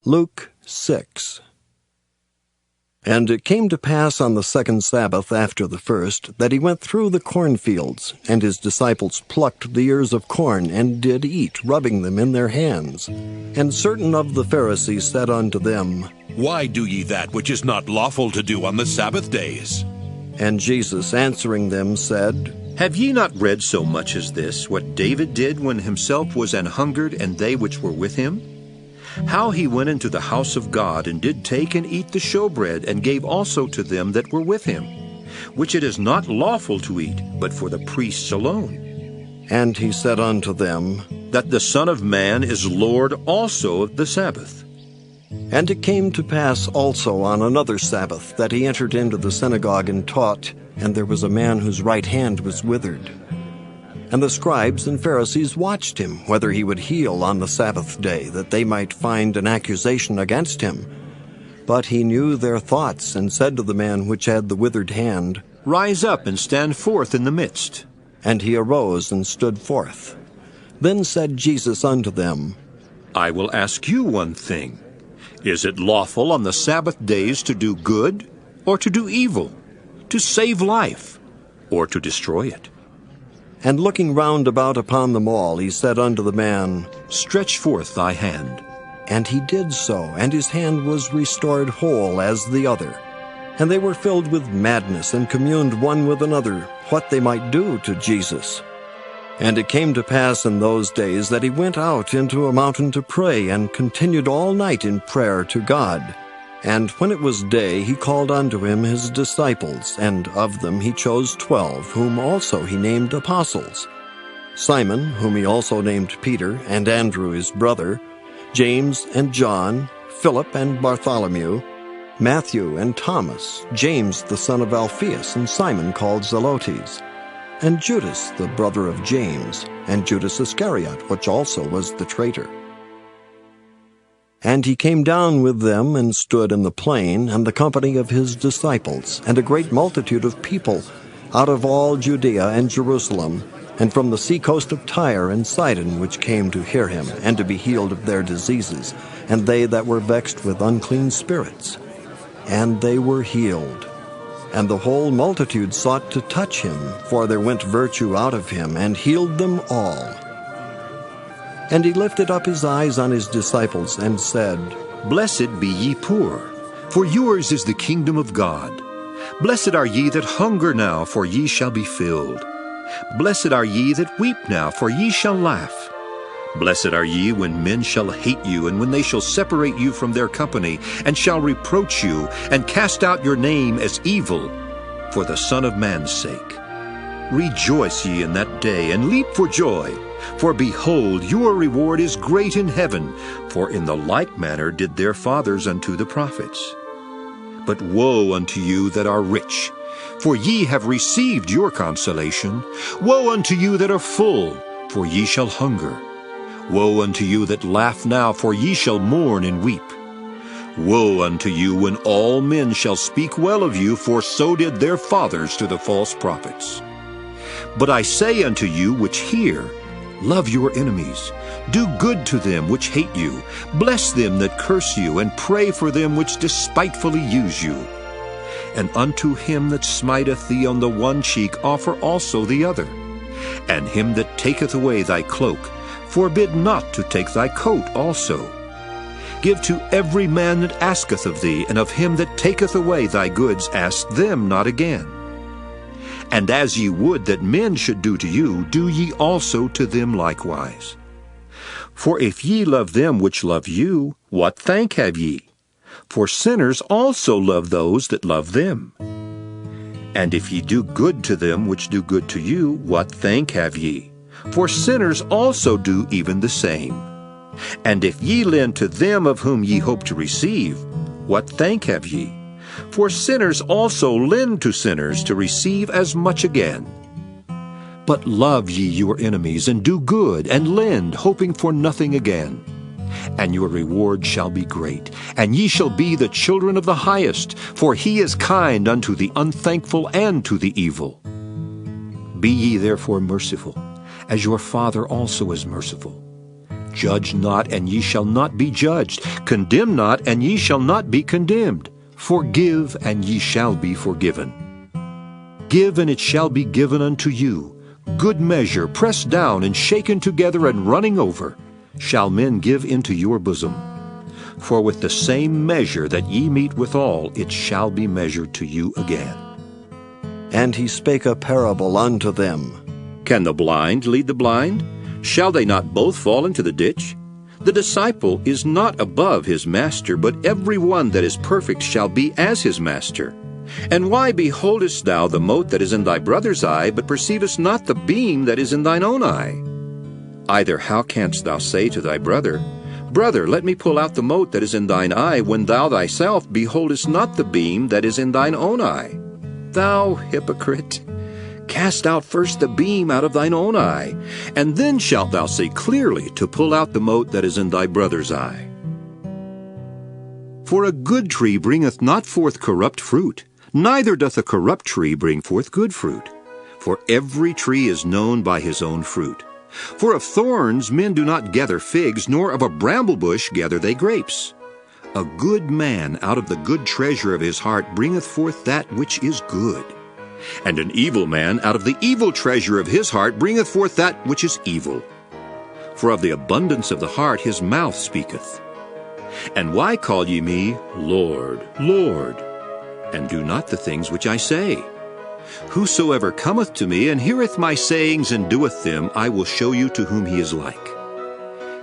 Luke 6. And it came to pass on the second Sabbath after the first, that he went through the cornfields, and his disciples plucked the ears of corn, and did eat, rubbing them in their hands. And certain of the Pharisees said unto them, Why do ye that which is not lawful to do on the Sabbath days? And Jesus answering them said, Have ye not read so much as this, what David did when himself was an hungered, and they which were with him? How he went into the house of God, and did take and eat the showbread, and gave also to them that were with him, which it is not lawful to eat, but for the priests alone. And he said unto them, That the Son of Man is Lord also of the Sabbath. And it came to pass also on another Sabbath, that he entered into the synagogue and taught, and there was a man whose right hand was withered. And the scribes and Pharisees watched him, whether he would heal on the Sabbath day, that they might find an accusation against him. But he knew their thoughts, and said to the man which had the withered hand, Rise up and stand forth in the midst. And he arose and stood forth. Then said Jesus unto them, I will ask you one thing. Is it lawful on the Sabbath days to do good, or to do evil, to save life, or to destroy it? And looking round about upon them all, he said unto the man, Stretch forth thy hand. And he did so, and his hand was restored whole as the other. And they were filled with madness, and communed one with another what they might do to Jesus. And it came to pass in those days that he went out into a mountain to pray, and continued all night in prayer to God. And when it was day, he called unto him his disciples, and of them he chose 12, whom also he named apostles: Simon, whom he also named Peter, and Andrew his brother, James and John, Philip and Bartholomew, Matthew and Thomas, James the son of Alphaeus, and Simon called Zelotes, and Judas the brother of James, and Judas Iscariot, which also was the traitor. And he came down with them, and stood in the plain, and the company of his disciples, and a great multitude of people, out of all Judea and Jerusalem, and from the seacoast of Tyre and Sidon, which came to hear him, and to be healed of their diseases, and they that were vexed with unclean spirits. And they were healed. And the whole multitude sought to touch him, for there went virtue out of him, and healed them all. And he lifted up his eyes on his disciples, and said, Blessed be ye poor, for yours is the kingdom of God. Blessed are ye that hunger now, for ye shall be filled. Blessed are ye that weep now, for ye shall laugh. Blessed are ye when men shall hate you, and when they shall separate you from their company, and shall reproach you, and cast out your name as evil, for the Son of Man's sake. Rejoice ye in that day, and leap for joy. For behold, your reward is great in heaven, for in the like manner did their fathers unto the prophets. But woe unto you that are rich, for ye have received your consolation. Woe unto you that are full, for ye shall hunger. Woe unto you that laugh now, for ye shall mourn and weep. Woe unto you when all men shall speak well of you, for so did their fathers to the false prophets. But I say unto you which hear, love your enemies, do good to them which hate you, bless them that curse you, and pray for them which despitefully use you. And unto him that smiteth thee on the one cheek offer also the other. And him that taketh away thy cloak, forbid not to take thy coat also. Give to every man that asketh of thee, and of him that taketh away thy goods ask them not again. And as ye would that men should do to you, do ye also to them likewise. For if ye love them which love you, what thank have ye? For sinners also love those that love them. And if ye do good to them which do good to you, what thank have ye? For sinners also do even the same. And if ye lend to them of whom ye hope to receive, what thank have ye? For sinners also lend to sinners to receive as much again. But love ye your enemies, and do good, and lend, hoping for nothing again. And your reward shall be great, and ye shall be the children of the highest, for he is kind unto the unthankful and to the evil. Be ye therefore merciful, as your Father also is merciful. Judge not, and ye shall not be judged. Condemn not, and ye shall not be condemned. Forgive, and ye shall be forgiven. Give, and it shall be given unto you. Good measure, pressed down and shaken together and running over, shall men give into your bosom. For with the same measure that ye mete withal, it shall be measured to you again. And he spake a parable unto them. Can the blind lead the blind? Shall they not both fall into the ditch? The disciple is not above his master, but every one that is perfect shall be as his master. And why beholdest thou the mote that is in thy brother's eye, but perceivest not the beam that is in thine own eye? Either how canst thou say to thy brother, Brother, let me pull out the mote that is in thine eye, when thou thyself beholdest not the beam that is in thine own eye? Thou hypocrite! Cast out first the beam out of thine own eye, and then shalt thou see clearly to pull out the mote that is in thy brother's eye. For a good tree bringeth not forth corrupt fruit, neither doth a corrupt tree bring forth good fruit. For every tree is known by his own fruit. For of thorns men do not gather figs, nor of a bramble bush gather they grapes. A good man out of the good treasure of his heart bringeth forth that which is good. And an evil man out of the evil treasure of his heart bringeth forth that which is evil. For of the abundance of the heart his mouth speaketh. And why call ye me, Lord, Lord, and do not the things which I say? Whosoever cometh to me and heareth my sayings and doeth them, I will show you to whom he is like.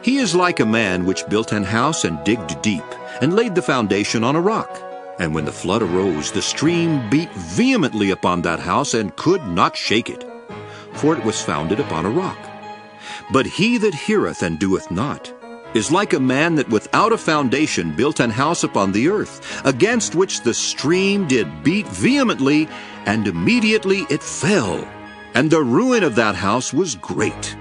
He is like a man which built an house and digged deep, and laid the foundation on a rock. And when the flood arose, the stream beat vehemently upon that house, and could not shake it, for it was founded upon a rock. But he that heareth and doeth not is like a man that without a foundation built an house upon the earth, against which the stream did beat vehemently, and immediately it fell. And the ruin of that house was great.